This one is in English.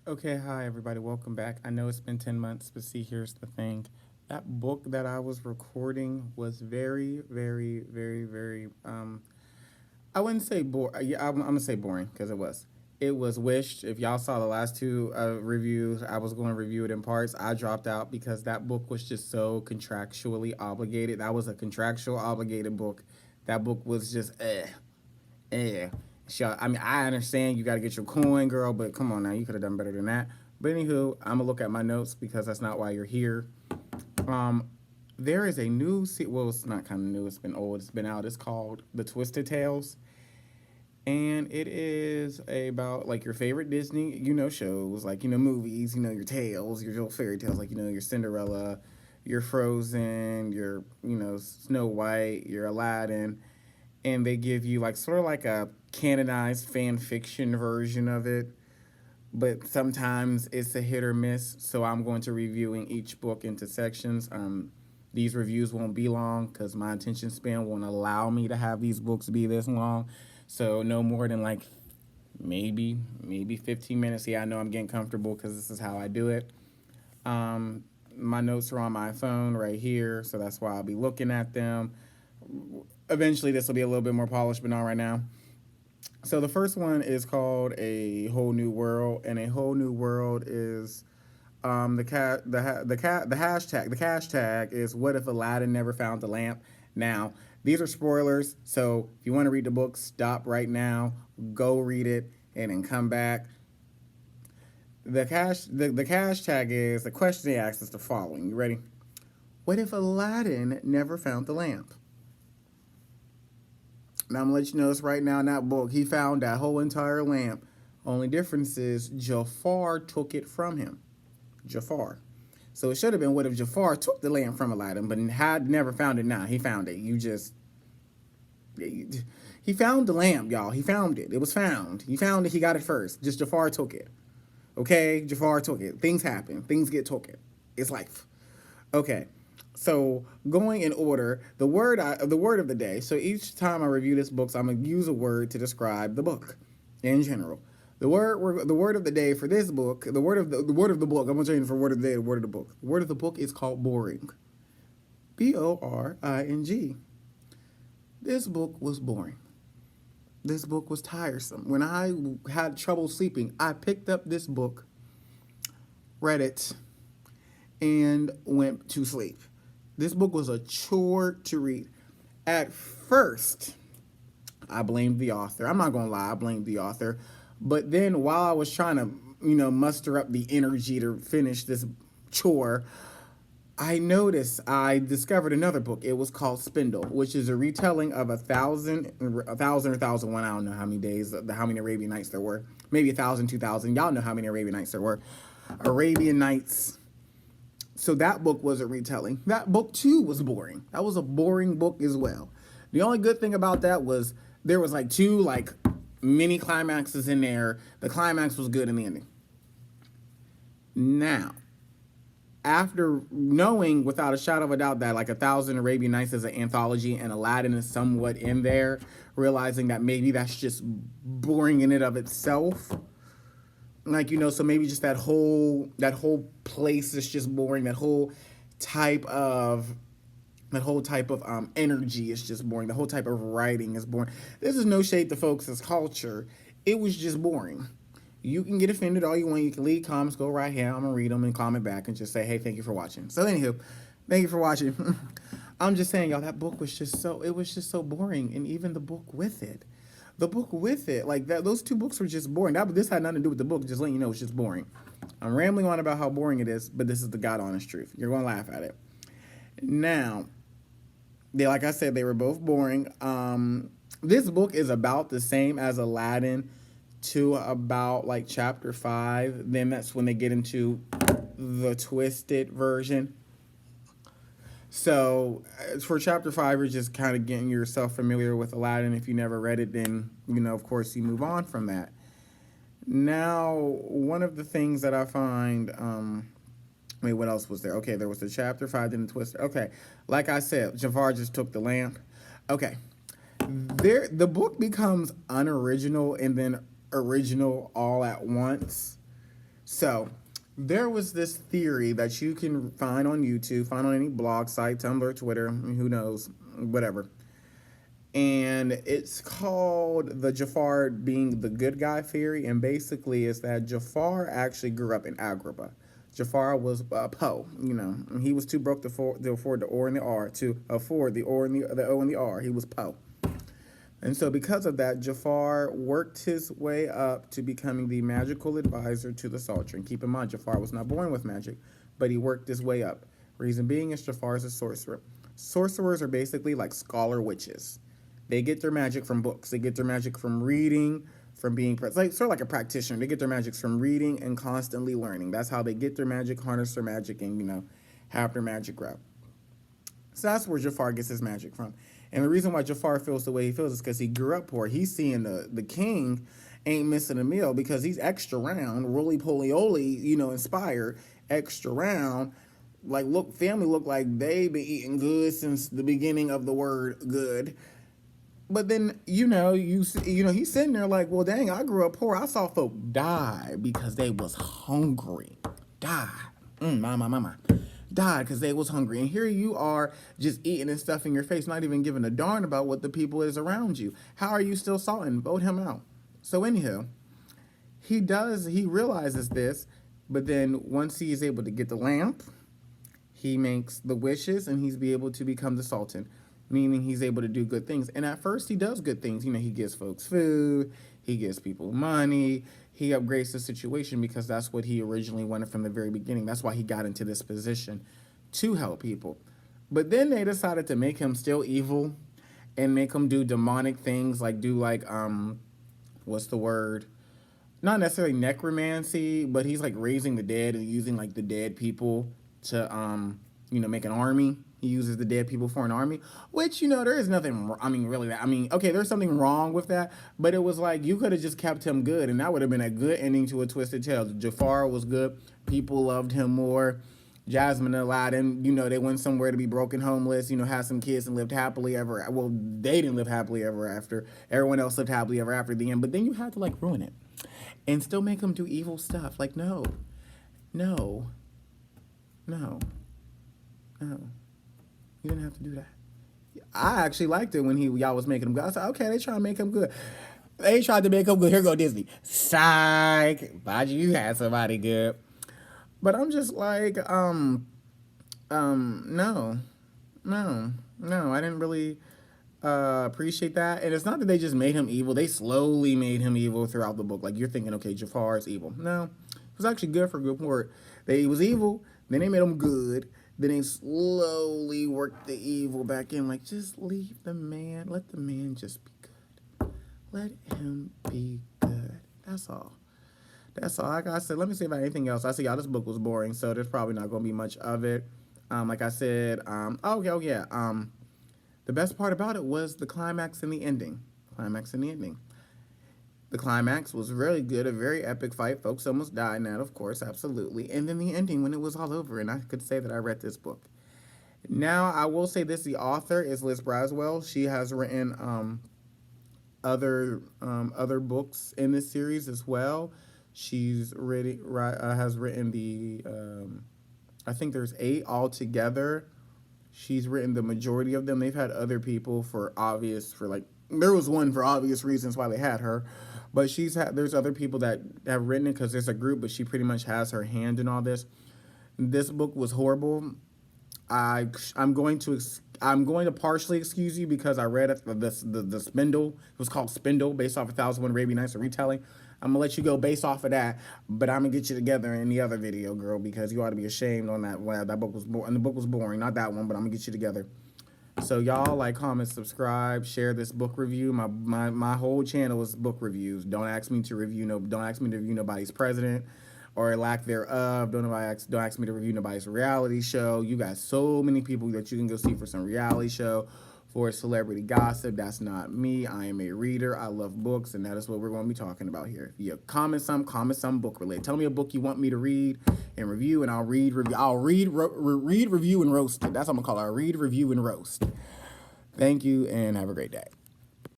Okay, hi everybody, welcome back. I know it's been 10 months, but see, here's the thing. That book that I was recording was very, I wouldn't say boring. Yeah, I'm gonna say boring because it was. It was Wished. If y'all saw the last two reviews, I was going to review it in parts. I dropped out because that book was just so contractually obligated. That was a contractual obligated book. That book was just yeah. Sure. I mean, I understand you got to get your coin, girl, but come on now, you could have done better than that. But anywho, I'm gonna look at my notes because that's not why you're here. Um, there is a new, well, it's not kind of new. It's been old. It's been out. It's called The Twisted Tales, and it is about like your favorite Disney, shows, like movies, your tales, your little fairy tales, like your Cinderella, your Frozen, your Snow White, your Aladdin, and they give you like sort of like a canonized fan fiction version of it, but sometimes it's a hit or miss. So I'm going to reviewing each book into sections. These reviews won't be long because my attention span won't allow me to have these books be this long. So no more than like maybe 15 minutes. Yeah, I know I'm getting comfortable because this is how I do it. My notes are on my phone right here, so that's why I'll be looking at them. Eventually, this will be a little bit more polished, but not right now. So the first one is called A Whole New World, and A Whole New World is the hashtag is what if Aladdin never found the lamp. Now these are spoilers, so if you want to read the book, stop right now, go read it, and then come back. The hashtag is the question they asked is the following. You ready? What if Aladdin never found the lamp? Now I'm gonna let you know this right now in that book. He found that whole entire lamp. Only difference is Jafar took it from him. Jafar. So it should have been what if Jafar took the lamp from Aladdin, but had never found it. Now he found it. He found the lamp, y'all. He found it. It was found. He found it. He got it first. Just Jafar took it. Okay, Jafar took it. Things happen. Things get took it. It's life. Okay. So going in order, the word of the day. So each time I review this book, so I'm gonna use a word to describe the book in general. The word of the day for this book, the word of the book. I'm gonna change for word of the day. The word of the book. The word of the book is called boring. Boring. This book was boring. This book was tiresome. When I had trouble sleeping, I picked up this book, read it, and went to sleep. This book was a chore to read. At first, I blamed the author. I'm not gonna lie, I blamed the author. But then while I was trying to, muster up the energy to finish this chore, I discovered another book. It was called Spindle, which is a retelling of a thousand or thousand one. I don't know how many days, how many Arabian Nights there were. Maybe 1,000, 2,000. Y'all know how many Arabian Nights there were. Arabian Nights. So that book was a retelling. That book too was boring. That was a boring book as well. The only good thing about that was there was like two like mini climaxes in there. The climax was good in the ending. Now, after knowing without a shadow of a doubt that like 1,000 Arabian Nights is an anthology and Aladdin is somewhat in there, realizing that maybe that's just boring in and of itself. Like so maybe just that whole place is just boring. Type of that whole type of energy is just boring. The whole type of writing is boring. This is no shade to folks' culture. It was just boring. You can get offended all you want. You can leave comments, go right here. I'm gonna read them and comment back and just say, hey, thank you for watching. So anywho, thank you for watching. I'm just saying, y'all, that book was just so boring, and even the book with it. The book with it, like that, those two books were just boring. This had nothing to do with the book. Just letting you know, it's just boring. I'm rambling on about how boring it is, but this is the God honest truth. You're gonna laugh at it. Now, like I said, they were both boring. This book is about the same as Aladdin to about like chapter 5. Then that's when they get into the twisted version. So for chapter 5, you're just kind of getting yourself familiar with Aladdin. If you never read it, then, of course, you move on from that. Now, one of the things that I find, wait, what else was there? Okay, there was the chapter 5, then the twist. Okay, like I said, Jafar just took the lamp. Okay, the book becomes unoriginal and then original all at once. So there was this theory that you can find on YouTube, find on any blog site, Tumblr, Twitter, who knows, whatever. And it's called the Jafar being the good guy theory. And basically, it's that Jafar actually grew up in Agrabah. Jafar was Poe, he was too broke to afford the O and the R, to afford the O and the O and the R. He was Poe. And so, because of that, Jafar worked his way up to becoming the magical advisor to the Sultan. Keep in mind, Jafar was not born with magic, but he worked his way up. Reason being is Jafar is a sorcerer. Sorcerers are basically like scholar witches. They get their magic from books. They get their magic from reading, from being like sort of like a practitioner. They get their magic from reading and constantly learning. That's how they get their magic, harness their magic, and have their magic grow. So that's where Jafar gets his magic from. And the reason why Jafar feels the way he feels is because he grew up poor. He's seeing the king ain't missing a meal because he's extra round, roly poly oly, inspired, extra round. Like, family look like they been eating good since the beginning of the word good. But then, he's sitting there like, well, dang, I grew up poor. I saw folk die because they was hungry. Die. My. Died because they was hungry. And here you are just eating and stuffing your face, not even giving a darn about what the people is around you. How are you still salting? Vote him out. So anyhow, he realizes this, but then once he is able to get the lamp, he makes the wishes and he's be able to become the Sultan, meaning he's able to do good things. And at first he does good things. He gives folks food, he gives people money, he upgrades the situation because that's what he originally wanted from the very beginning. That's why he got into this position, to help people. But then they decided to make him still evil and make him do demonic things, like what's the word? Not necessarily necromancy, but he's like raising the dead and using like the dead people to make an army. He uses the dead people for an army, which, there is nothing, okay, there's something wrong with that, but it was like, you could have just kept him good, and that would have been a good ending to A Twisted Tale. Jafar was good. People loved him more. Jasmine and Aladdin, they went somewhere to be broken homeless, had some kids and lived happily ever. Well, they didn't live happily ever after. Everyone else lived happily ever after the end, but then you had to, ruin it and still make them do evil stuff. Like, no. You didn't have to do that. I actually liked it when y'all was making him good. I said, okay, they trying to make him good. They tried to make him good. Here go Disney. Psych. Thought you had somebody good. But I'm just like, no. I didn't really appreciate that. And it's not that they just made him evil. They slowly made him evil throughout the book. Like, you're thinking, okay, Jafar is evil. No. It was actually good for good part. He was evil. Then they made him good. Then they slowly worked the evil back in. Like, just leave the man. Let the man just be good. Let him be good. That's all. Like I said, let me see about anything else. I see y'all, this book was boring, so there's probably not going to be much of it. Like I said, the best part about it was the climax and the ending. The climax was really good, a very epic fight. Folks almost died in that, of course, absolutely. And then the ending when it was all over, and I could say that I read this book. Now, I will say this, the author is Liz Braswell. She has written other books in this series as well. She's has written I think there's 8 altogether. She's written the majority of them. They've had other people there was one for obvious reasons why they had her. But there's other people that have written it because there's a group, but she pretty much has her hand in all this. This book was horrible. I'm going to partially excuse you because I read the Spindle. It was called Spindle, based off 1001 Arabian Nights, a retelling. I'm gonna let you go based off of that, but I'm gonna get you together in the other video, girl, because you ought to be ashamed on that. Well, that book was boring, and the book was boring. Not that one, but I'm gonna get you together. So y'all like, comment, subscribe, share this book review. My whole channel is book reviews. Don't ask me to review nobody's president or lack thereof. Don't ask me to review nobody's reality show. You got so many people that you can go see for some reality show, for celebrity gossip. That's not me. I am a reader. I love books, and that is what we're going to be talking about here. If you comment some book related. Tell me a book you want me to read and review, and I'll read, review, and roast it. That's what I'm going to call it. I'll read, review, and roast. Thank you, and have a great day.